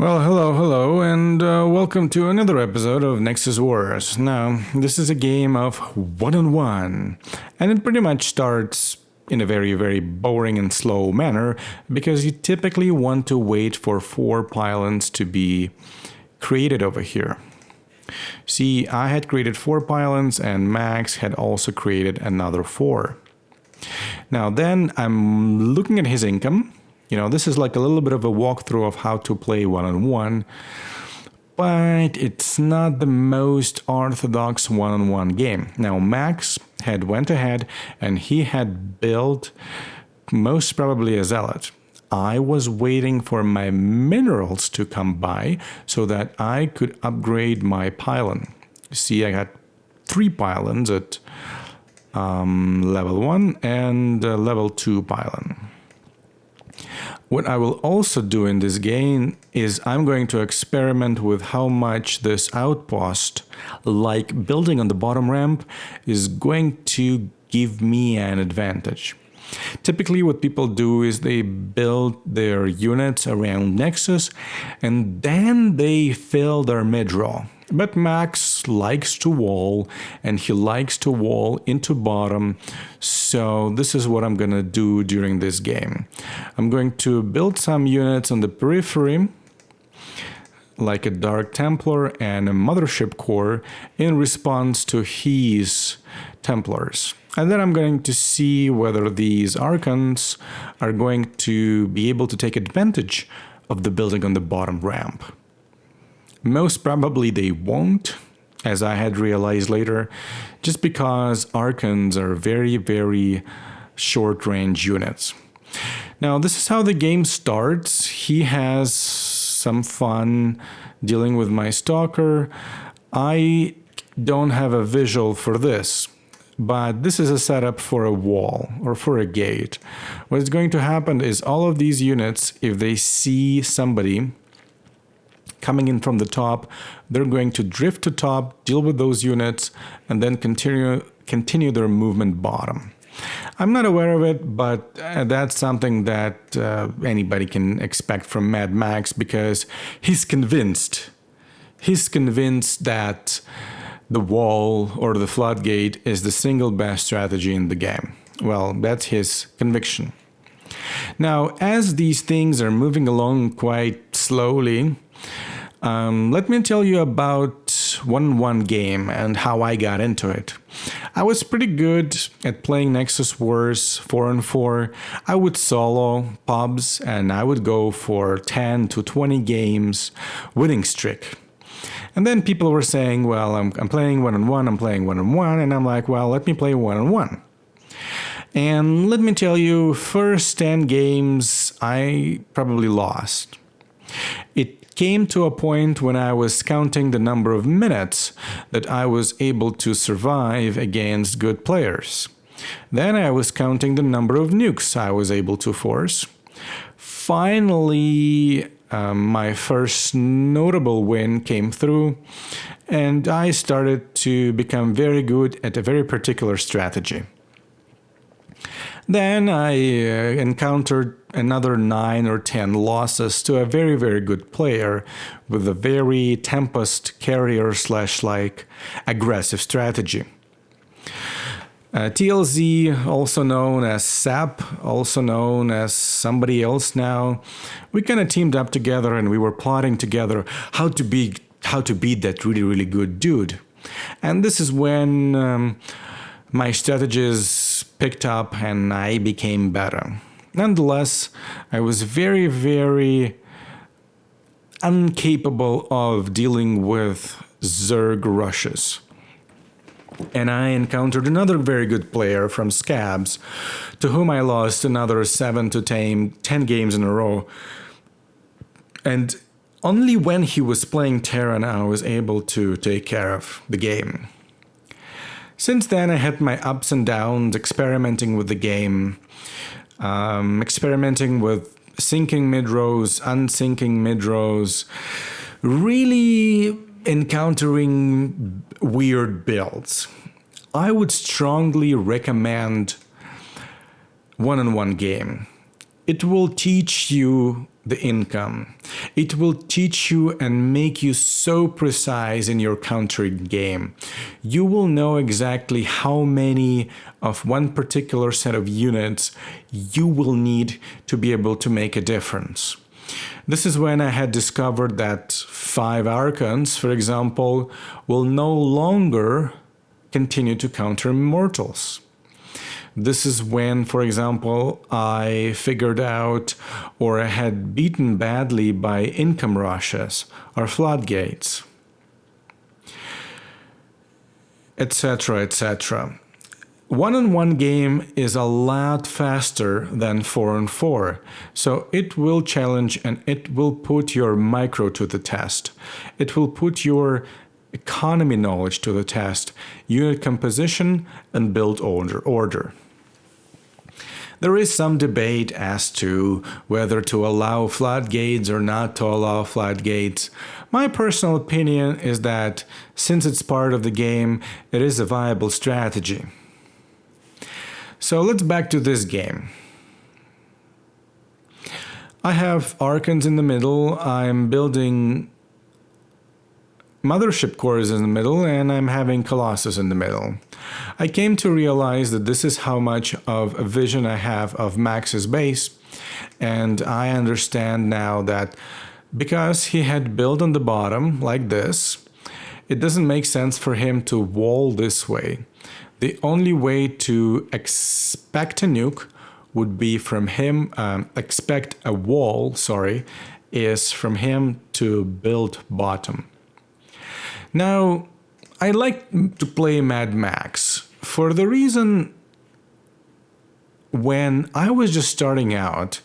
Well, hello, and welcome to another episode of Nexus Wars. Now, this is a game of one-on-one, and it pretty much starts in a very boring and slow manner because you typically want to wait for 4 pylons to be created over here. See, I had created 4 pylons and Max had also created another 4. Now then, I'm looking at his income. This is like a little bit of a walkthrough of how to play one-on-one, but it's not the most orthodox one-on-one game. Now, Max had went ahead and he had built most probably a zealot. I was waiting for my minerals to come by so that I could upgrade my pylon. See, I got 3 pylons at level 1 and level 2 pylon. What I will also do in this game is I'm going to experiment with how much this outpost, like building on the bottom ramp, is going to give me an advantage. Typically what people do is they build their units around Nexus and then they fill their mid-row. But Max likes to wall, and he likes to wall into bottom, so this is what I'm gonna do during this game. I'm going to build some units on the periphery, like a Dark Templar and a Mothership Core, in response to his Templars. And then I'm going to see whether these Archons are going to be able to take advantage of the building on the bottom ramp. Most probably they won't, as I had realized later, just because Archons are very short-range units. Now, this is how the game starts. He has some fun dealing with my Stalker. I don't have a visual for this, but this is a setup for a wall or for a gate. What's going to happen is all of these units, if they see somebody coming in from the top, they're going to drift to top, deal with those units, and then continue their movement bottom. I'm not aware of it, but that's something that anybody can expect from MadMax because he's convinced that the wall or the floodgate is the single best strategy in the game. Well, that's his conviction. Now, as these things are moving along quite slowly, let me tell you about one game and how I got into it. I was pretty good at playing Nexus Wars 4-on-4. I would solo pubs and I would go for 10 to 20 games winning streak. And then people were saying, well, I'm playing one-on-one, and I'm like, well, let me play one-on-one. And let me tell you, first 10 games, I probably lost. It came to a point when I was counting the number of minutes that I was able to survive against good players. Then I was counting the number of nukes I was able to force. Finally, my first notable win came through, and I started to become very good at a very particular strategy. Then I encountered another 9 or 10 losses to a very good player with a very Tempest carrier / like aggressive strategy. TLZ, also known as SAP, also known as somebody else now, we kind of teamed up together and we were plotting together how to beat that really good dude. And this is when my strategies picked up and I became better. Nonetheless, I was very incapable of dealing with Zerg rushes. And I encountered another very good player from Scabs, to whom I lost another 7 to 10 games in a row. And only when he was playing Terran I was able to take care of the game. Since then I had my ups and downs experimenting with the game, experimenting with syncing mid-rows, unsyncing mid-rows, really encountering weird builds. I would strongly recommend one-on-one game. It will teach you the income. It will teach you and make you so precise in your countering game. You will know exactly how many of one particular set of units you will need to be able to make a difference. This is when I had discovered that 5 archons, for example, will no longer continue to counter immortals. This is when, for example, I figured out or I had beaten badly by income rushes or floodgates, etc., etc. 1-on-1 game is a lot faster than 4-on-4, so it will challenge and it will put your micro to the test. It will put your economy knowledge to the test, unit composition, and build order. There is some debate as to whether to allow floodgates or not to allow floodgates. My personal opinion is that since it's part of the game, it is a viable strategy. So let's back to this game. I have archons in the middle, I'm building mothership cores in the middle, and I'm having Colossus in the middle. I came to realize that this is how much of a vision I have of Max's base, and I understand now that because he had built on the bottom like this, it doesn't make sense for him to wall this way. The only way to expect a nuke would be from him, expect a wall, is from him to build bottom. Now, I like to play MadMax for the reason when I was just starting out,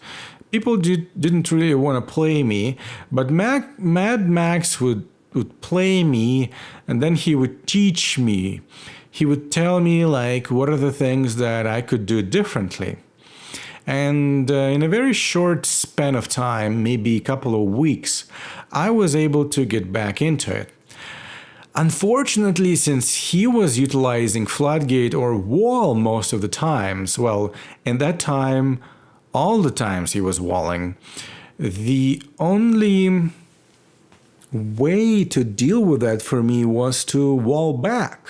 people didn't really want to play me, but MadMax would play me and then he would teach me. He would tell me like what are the things that I could do differently. And in a very short span of time, maybe a couple of weeks, I was able to get back into it. Unfortunately, since he was utilizing floodgate or wall most of the times, well, in that time, all the times he was walling, the only way to deal with that for me was to wall back.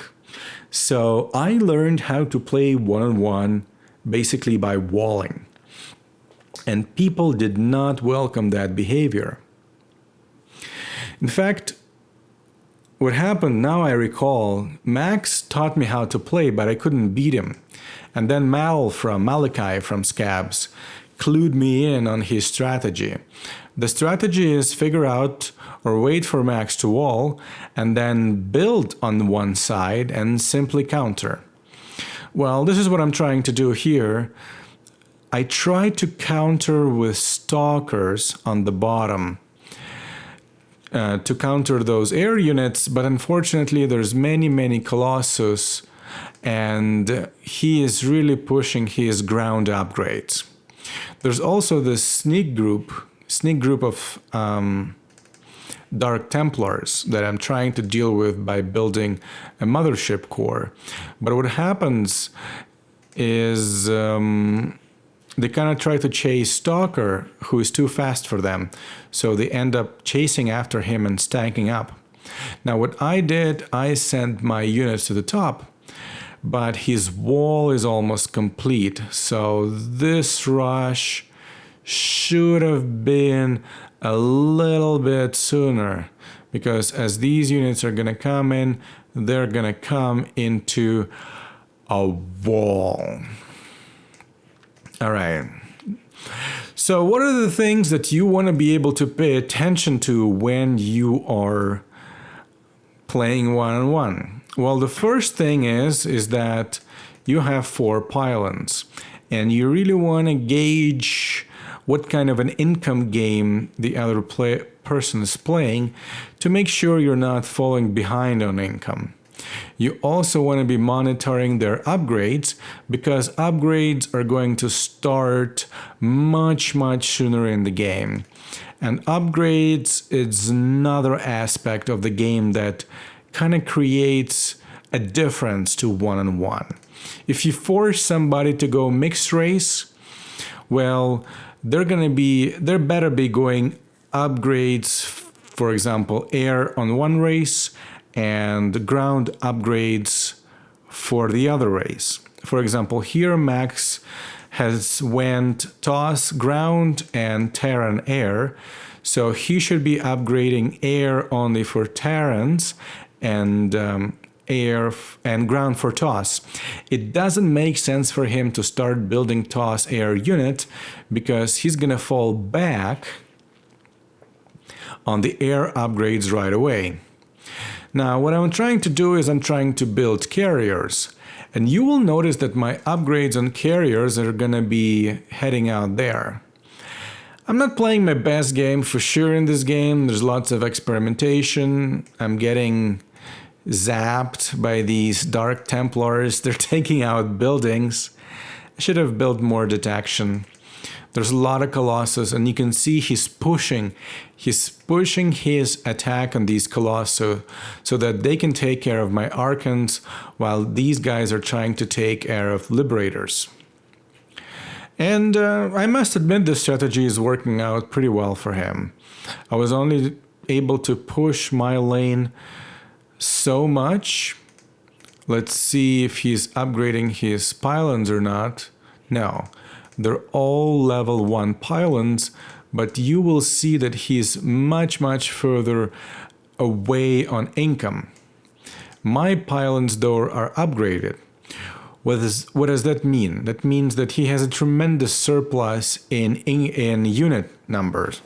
So I learned how to play 1-on-1 basically by walling. And people did not welcome that behavior. In fact, what happened, now I recall, Max taught me how to play, but I couldn't beat him. And then Malachi from Scabs clued me in on his strategy. The strategy is figure out or wait for Max to wall and then build on one side and simply counter. Well, this is what I'm trying to do here. I try to counter with stalkers on the bottom. To counter those air units, but unfortunately there's many Colossus and he is really pushing his ground upgrades. There's also this sneak group of Dark Templars that I'm trying to deal with by building a mothership core. But what happens is they kind of try to chase Stalker, who is too fast for them. So they end up chasing after him and stacking up. Now what I did, I sent my units to the top, but his wall is almost complete. So this rush should have been a little bit sooner, because as these units are going to come in, they're going to come into a wall. All right. So what are the things that you want to be able to pay attention to when you are playing 1-on-1? Well, the first thing is that you have 4 pylons, and you really want to gauge what kind of an income game the other person is playing to make sure you're not falling behind on income. You also want to be monitoring their upgrades, because upgrades are going to start much sooner in the game. And upgrades is another aspect of the game that kind of creates a difference to 1-on-1. If you force somebody to go mixed race, well, they better be going up 1 or 2 ranks. upgrades, for example, air on one race and ground upgrades for the other race. For example, here Max has went toss, ground, and Terran air. So he should be upgrading air only for Terrans and air and ground for toss. It doesn't make sense for him to start building toss air unit because he's gonna fall back on the air upgrades right away. Now what I'm trying to do is I'm trying to build carriers, and you will notice that my upgrades on carriers are gonna be heading out there. I'm not playing my best game for sure in this game. There's lots of experimentation. I'm getting zapped by these Dark Templars. They're taking out buildings. I should have built more detection. There's a lot of Colossus, and you can see he's pushing his attack on these Colossus so that they can take care of my Archons while these guys are trying to take care of Liberators. And I must admit this strategy is working out pretty well for him. I was only able to push my lane so much. Let's see if he's upgrading his pylons or not. No, they're all level 1 pylons, but you will see that he's much further away on income. My pylons though are upgraded. What does that mean? That means that he has a tremendous surplus in unit numbers,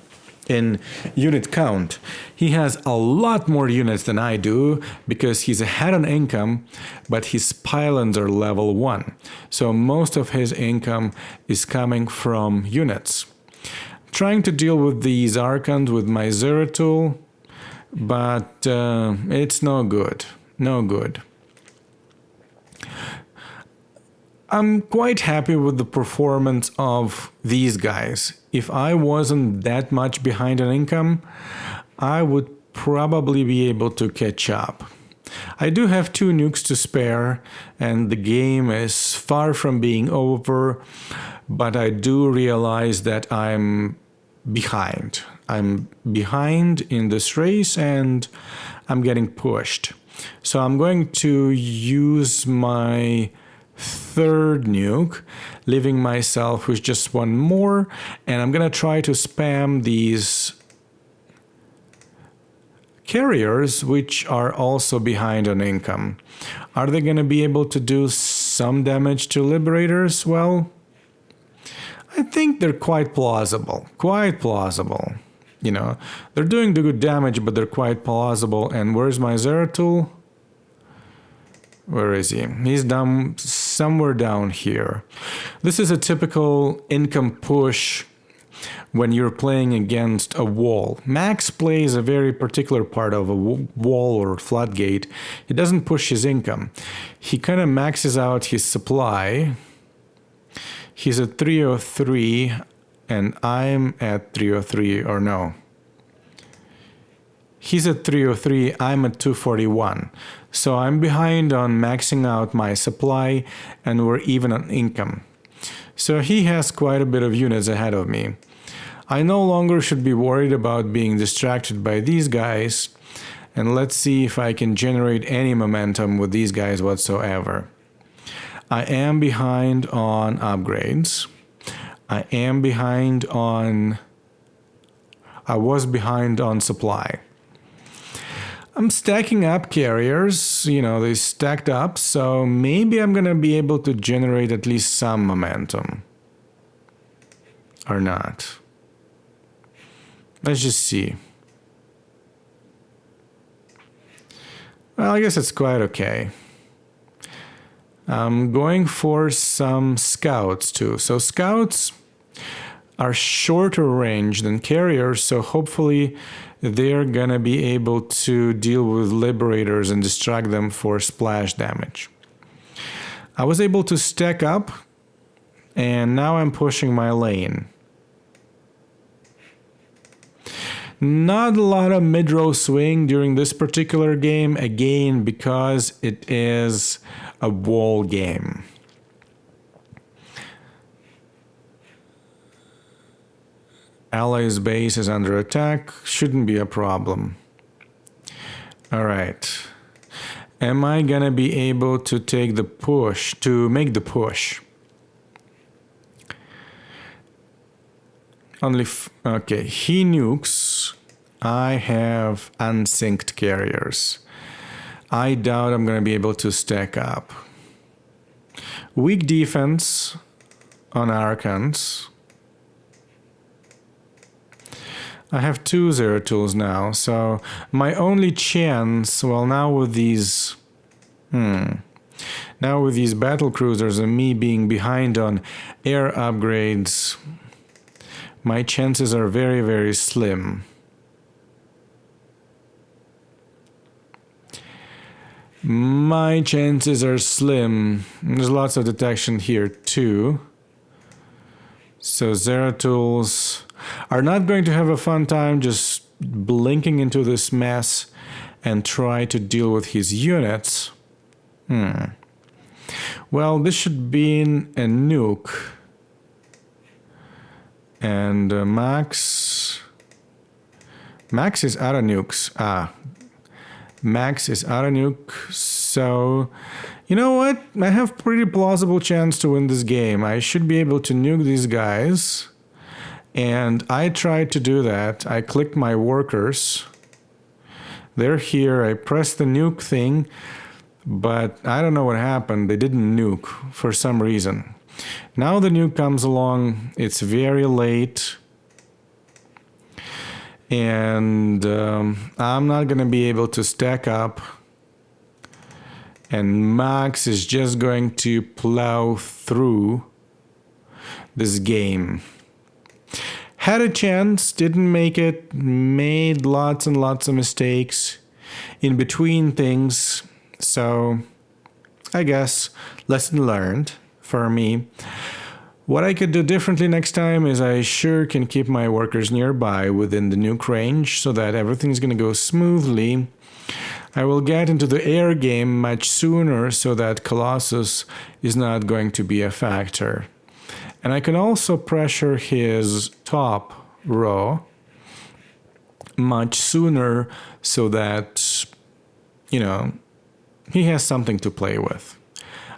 in unit count. He has a lot more units than I do because he's ahead on income, but his pylons are level 1. So most of his income is coming from units. I'm trying to deal with these Archons with my Zero tool, but it's no good. No good. I'm quite happy with the performance of these guys. If I wasn't that much behind on income, I would probably be able to catch up. I do have 2 nukes to spare, and the game is far from being over, but I do realize that I'm behind. I'm behind in this race and I'm getting pushed. So I'm going to use my 3rd nuke, leaving myself with just 1 more, and I'm gonna try to spam these carriers which are also behind on income. Are they gonna be able to do some damage to Liberators? Well, I think they're quite plausible. You know, they're doing the good damage, but they're quite plausible. And where's my Zero tool? Where is he? He's down somewhere down here. This is a typical income push when you're playing against a wall. Max plays a very particular part of a wall or floodgate. He doesn't push his income. He kind of maxes out his supply. He's at 303 and I'm at 303, or no. He's at 303, I'm at 241. So I'm behind on maxing out my supply and we're even on income. So he has quite a bit of units ahead of me. I no longer should be worried about being distracted by these guys, and let's see if I can generate any momentum with these guys whatsoever. I am behind on upgrades. I was behind on supply. I'm stacking up carriers, you know, they stacked up, so maybe I'm gonna be able to generate at least some momentum. Or not. Let's just see. Well, I guess it's quite okay. I'm going for some scouts too. So scouts are shorter range than carriers, so hopefully they're gonna be able to deal with Liberators and distract them for splash damage. I was able to stack up, and now I'm pushing my lane. Not a lot of mid-row swing during this particular game, again, because it is a wall game. Allies' base is under attack. Shouldn't be a problem. All right. Am I gonna be able to take the push, to make the push? Okay, he nukes. I have unsynced carriers. I doubt I'm gonna be able to stack up. Weak defense on Archons. I have 2 Zero Tools now, so my only chance, well, now with these battle cruisers and me being behind on air upgrades, my chances are very, very slim. My chances are slim. There's lots of detection here too. So Zero Tools are not going to have a fun time just blinking into this mess and try to deal with his units. Well, this should be a nuke. And Max is out of nukes. Max is out of nuke. So, you know what? I have pretty plausible chance to win this game. I should be able to nuke these guys. And I tried to do that. I clicked my workers. They're here. I pressed the nuke thing, but I don't know what happened. They didn't nuke for some reason. Now the nuke comes along. It's very late. And I'm not going to be able to stack up. And Max is just going to plow through this game. Had a chance, didn't make it, made lots and lots of mistakes in between things. So I guess lesson learned for me. What I could do differently next time is I sure can keep my workers nearby within the nuke range so that everything's going to go smoothly. I will get into the air game much sooner so that Colossus is not going to be a factor. And I can also pressure his top row much sooner so that, he has something to play with.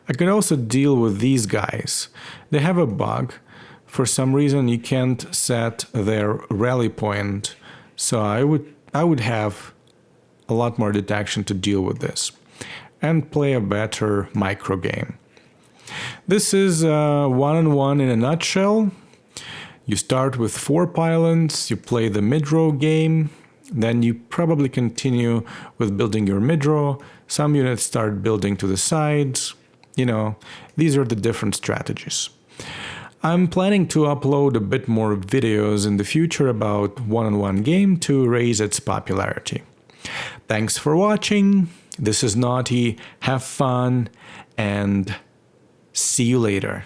I could also deal with these guys. They have a bug. For some reason, you can't set their rally point. So I would have a lot more detection to deal with this and play a better micro game. This is one-on-one in a nutshell. You start with 4 pylons, you play the mid-row game, then you probably continue with building your mid-row. Some units start building to the sides. These are the different strategies. I'm planning to upload a bit more videos in the future about one-on-one game to raise its popularity. Thanks for watching. This is Naughty. Have fun and see you later.